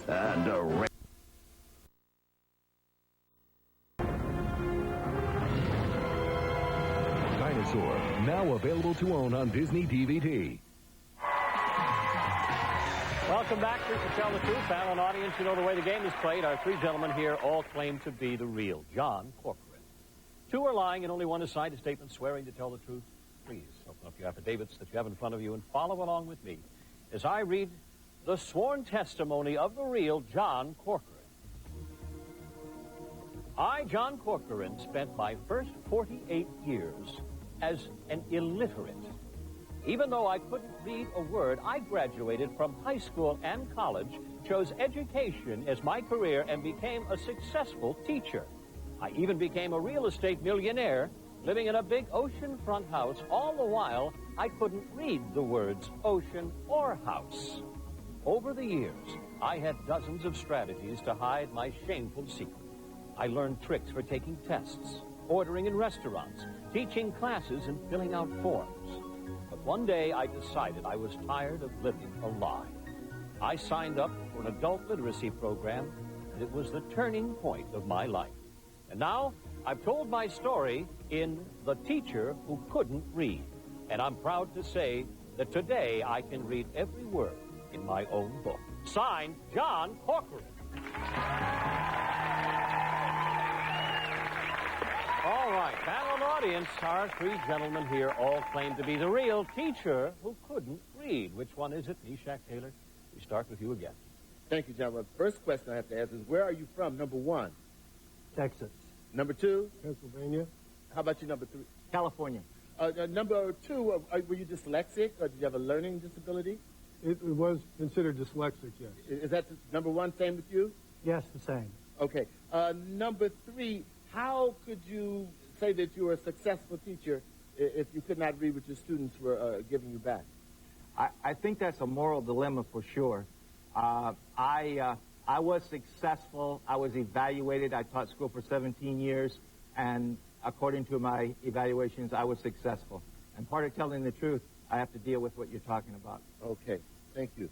and a Dinosaur, now available to own on Disney DVD. Welcome back to Tell the Truth. Panel and audience, you know the way the game is played. Our three gentlemen here all claim to be the real John Corcoran. Two are lying and only one is signed a statement swearing to tell the truth. Please open up your affidavits that you have in front of you and follow along with me as I read the sworn testimony of the real John Corcoran. I, John Corcoran, spent my first 48 years as an illiterate. Even though I couldn't read a word, I graduated from high school and college, chose education as my career, and became a successful teacher. I even became a real estate millionaire, living in a big oceanfront house. All the while, I couldn't read the words ocean or house. Over the years, I had dozens of strategies to hide my shameful secret. I learned tricks for taking tests, ordering in restaurants, teaching classes, and filling out forms. But one day I decided I was tired of living a lie. I signed up for an adult literacy program, and it was the turning point of my life. And now I've told my story in The Teacher Who Couldn't Read. And I'm proud to say that today I can read every word in my own book. Signed, John Corcoran. All right, panel and audience, our three gentlemen here all claim to be the real teacher who couldn't read. Which one is it? Meshack Taylor, we start with you again. Thank you, John. Well, the first question I have to ask is, where are you from, number one? Texas. Number two? Pennsylvania. How about you, number three? California. Number two, were you dyslexic, or did you have a learning disability? It was considered dyslexic, yes. Is that number one, same with you? Yes, the same. Okay. Number three, how could you say that you were a successful teacher if you could not read what your students were giving you back? I think that's a moral dilemma for sure. I was successful. I was evaluated. I taught school for 17 years, and according to my evaluations, I was successful. And part of telling the truth, I have to deal with what you're talking about. Okay, thank you.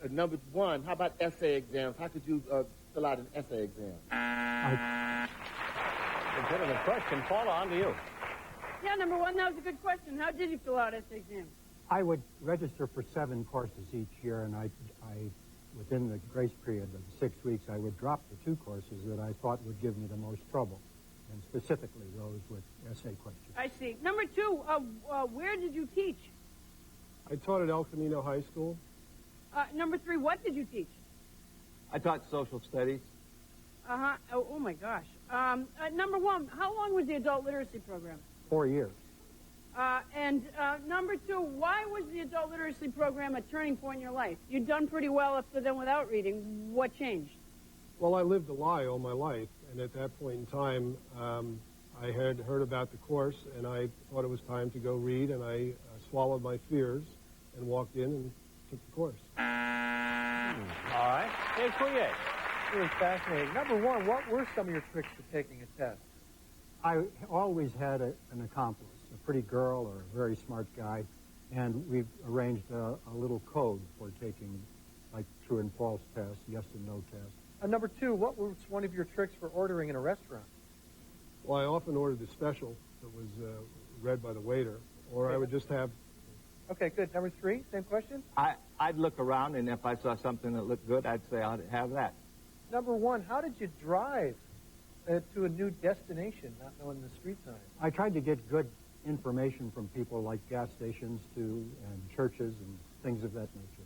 Number one, how about essay exams? How could you fill out an essay exam? Legitimate question. Paula, on to you. Yeah, number one, that was a good question. How did you fill out essay exams? I would register for 7 courses each year, and I within the grace period of 6 weeks, I would drop the 2 courses that I thought would give me the most trouble, and specifically those with essay questions. I see. Number two, where did you teach? I taught at El Camino High School. Number three, what did you teach? I taught social studies. Uh-huh. Oh, my gosh. Number one, how long was the adult literacy program? 4 years. And number two, why was the adult literacy program a turning point in your life? You'd done pretty well up to then without reading. What changed? Well, I lived a lie all my life, and at that point in time, I had heard about the course, and I thought it was time to go read, and I swallowed my fears and walked in and took the course. All right. Hey, Coulier. It was fascinating. Number one, what were some of your tricks for taking a test? I always had an accomplice, a pretty girl or a very smart guy, and we've arranged a little code for taking, like, true and false tests, yes and no tests. Number two, what was one of your tricks for ordering in a restaurant? Well, I often ordered the special that was read by the waiter, or I would just have... Okay, good. Number three, same question? I'd look around, and if I saw something that looked good, I'd say I'd have that. Number one, how did you drive to a new destination, not knowing the street signs? I tried to get good information from people like gas stations and churches and things of that nature.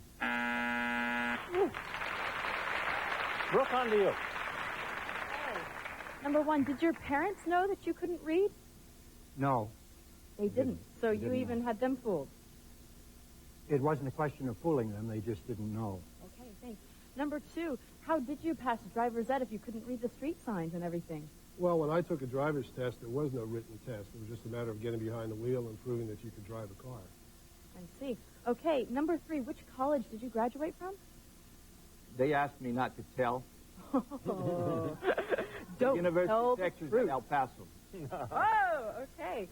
Brooke, on to you. Hey. Number one, did your parents know that you couldn't read? No. They didn't. So you even had them fooled. It wasn't a question of fooling them. They just didn't know. Okay, thanks. Number two, how did you pass driver's ed if you couldn't read the street signs and everything? Well, when I took a driver's test, there was no written test. It was just a matter of getting behind the wheel and proving that you could drive a car. I see. Okay, number three, which college did you graduate from? They asked me not to tell. Don't University tell of Texas the at truth. El Paso. Oh, okay.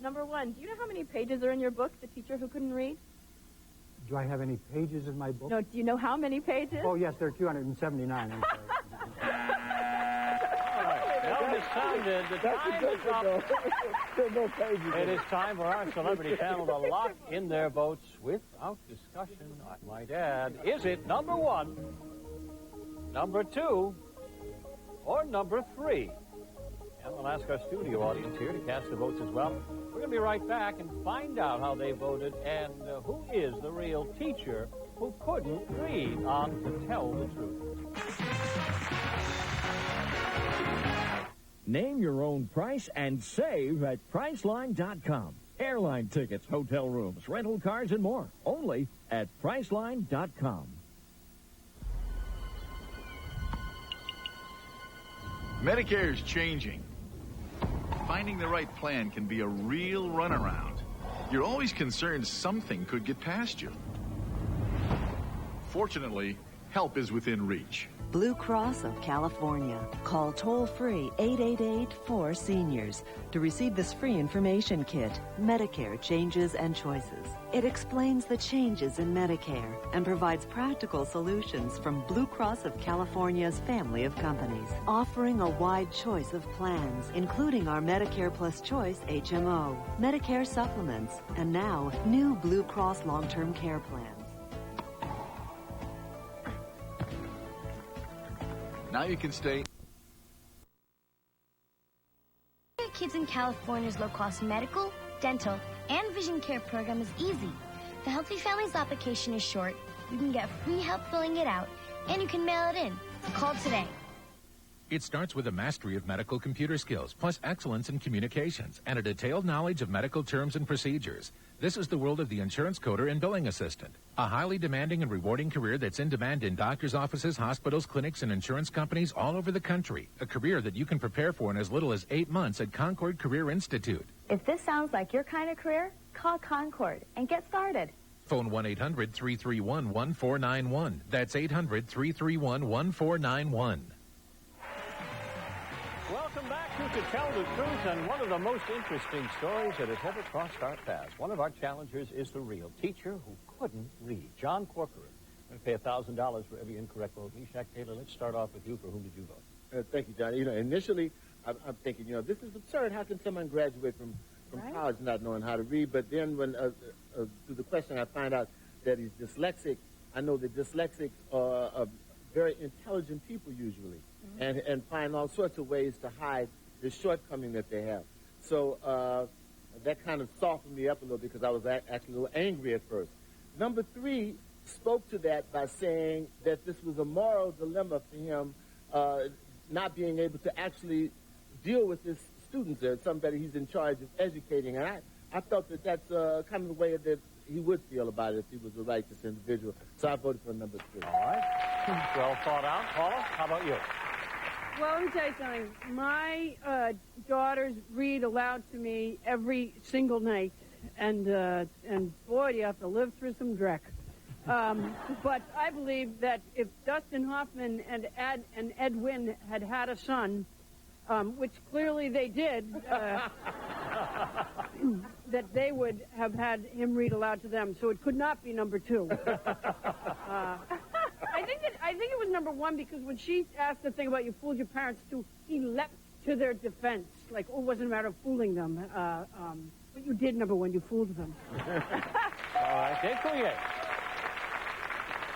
Number one, do you know how many pages are in your book, The Teacher Who Couldn't Read? Do I have any pages in my book? No, do you know how many pages? Oh, yes, there are 279. I'm sorry. Well, Miss Sounded, the time is up. It is time for our celebrity panel to lock in their votes without discussion, I might add. Is it number 1, number 2, or number 3? And we'll ask our studio audience here to cast the votes as well. We're going to be right back and find out how they voted and who is the real teacher who couldn't read on To Tell the Truth. Name your own price and save at Priceline.com. Airline tickets, hotel rooms, rental cars, and more. Only at Priceline.com. Medicare's changing. Finding the right plan can be a real runaround. You're always concerned something could get past you. Fortunately, help is within reach. Blue Cross of California. Call toll-free 888-4-SENIORS to receive this free information kit, Medicare Changes and Choices. It explains the changes in Medicare and provides practical solutions from Blue Cross of California's family of companies, offering a wide choice of plans, including our Medicare Plus Choice HMO, Medicare supplements, and now new Blue Cross long-term care plans. Now you can stay. Kids in California's low-cost medical, dental, and vision care program is easy. The Healthy Families application is short. You can get free help filling it out, and you can mail it in. Call today. It starts with a mastery of medical computer skills, plus excellence in communications, and a detailed knowledge of medical terms and procedures. This is the world of the insurance coder and billing assistant, a highly demanding and rewarding career that's in demand in doctors' offices, hospitals, clinics, and insurance companies all over the country. A career that you can prepare for in as little as 8 months at Concord Career Institute. If this sounds like your kind of career, call Concord and get started. Phone 1-800-331-1491. That's 800-331-1491. Welcome back to Tell the Truth, and one of the most interesting stories that has ever crossed our paths. One of our challengers is the real teacher who couldn't read, John Corcoran. I'm going to pay $1,000 for every incorrect vote. Meshach Taylor, let's start off with you. For whom did you vote? Thank you, John. Initially, I'm thinking, this is absurd. How can someone graduate from college not knowing how to read? But then when, through the question, I find out that he's dyslexic. I know that dyslexics are very intelligent people usually, and find all sorts of ways to hide the shortcoming that they have. So that kind of softened me up a little because I was actually a little angry at first. Number 3 spoke to that by saying that this was a moral dilemma for him, not being able to actually deal with his students there, somebody he's in charge of educating. And I felt that that's kind of the way that he would feel about it if he was a righteous individual. So I voted for number 3. All right. Well thought out. Paula, how about you? Well, let me tell you something. My daughters read aloud to me every single night, and boy, do you have to live through some dreck. But I believe that if Dustin Hoffman and Ed Wynn had had a son, which clearly they did, that they would have had him read aloud to them. So it could not be number 2. I think it was number 1 because when she asked the thing about you fooled your parents too, he leapt to their defense. Like, it wasn't a matter of fooling them. But you did, number 1, you fooled them. All right, Dave Coulier.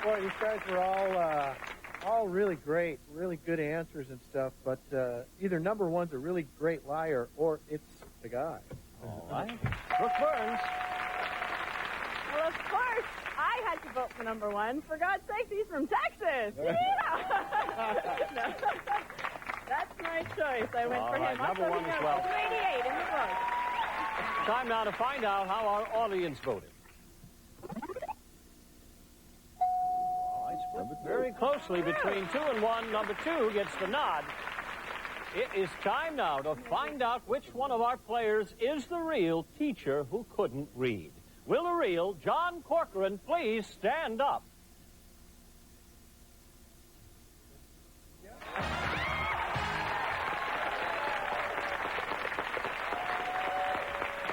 Boy, these guys were all really great, really good answers and stuff, but either number 1's a really great liar or it's the guy. All right. Brooke Burns. Well, of course, I had to vote for number 1. For God's sake, he's from Texas. Yeah. That's my choice. I went for him. Number 1 as well. 88 in the vote. Time now to find out how our audience voted. Very closely between 2 and 1. Number 2 gets the nod. It is time now to find out which one of our players is the real teacher who couldn't read. Will the real John Corcoran please stand up?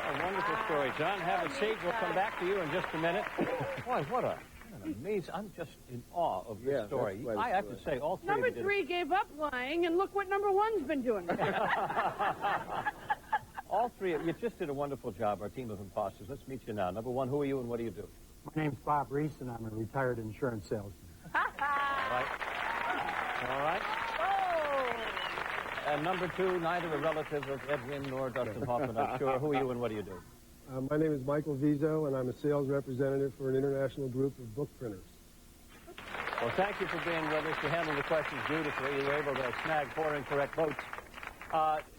A wonderful story, John, have a seat. We'll come back to you in just a minute. Boy, what an amazing... I'm just in awe of this story. I have to say, all three Number of you did 3 gave up lying, and look what number 1's been doing. All three of you just did a wonderful job, our team of imposters. Let's meet you now. Number 1, who are you and what do you do? My name's Bob Reese, and I'm a retired insurance salesman. All right. All right. And number 2, neither a relative of Edwin nor Dustin Hoffman, I'm sure. Who are you and what do you do? My name is Michael Vizo, and I'm a sales representative for an international group of book printers. Well, thank you for being with us. You handled the questions beautifully. You were able to snag 4 incorrect votes.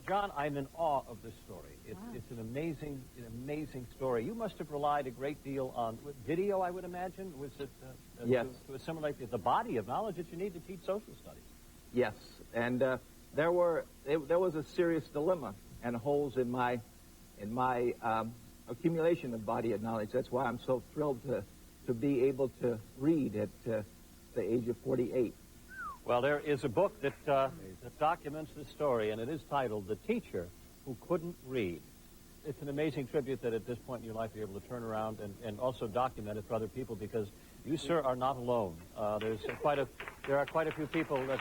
John, I'm in awe of this story. It's an amazing story. You must have relied a great deal on video, I would imagine. Was it yes. to assimilate the body of knowledge that you need to teach social studies? Yes, and there was a serious dilemma and holes in my accumulation of body of knowledge. That's why I'm so thrilled to be able to read at the age of 48. Well, there is a book that documents this story, and it is titled The Teacher Who Couldn't Read. It's an amazing tribute that at this point in your life you're able to turn around and also document it for other people, because you, sir, are not alone. There are quite a few people that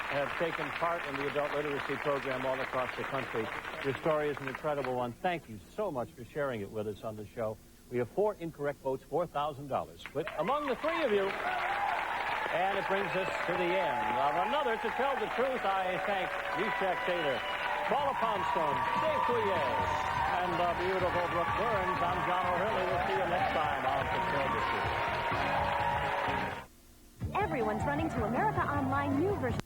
have taken part in the adult literacy program all across the country. Your story is an incredible one. Thank you so much for sharing it with us on the show. We have 4 incorrect votes, $4,000 split among the 3 of you. And it brings us to the end of another To Tell the Truth. I thank Yishak Taylor, Paula Poundstone, Dave Coulier, and the beautiful Brooke Burns. I'm John O'Hurley. We'll see you next time on To Tell the Truth. Everyone's running to America Online new version.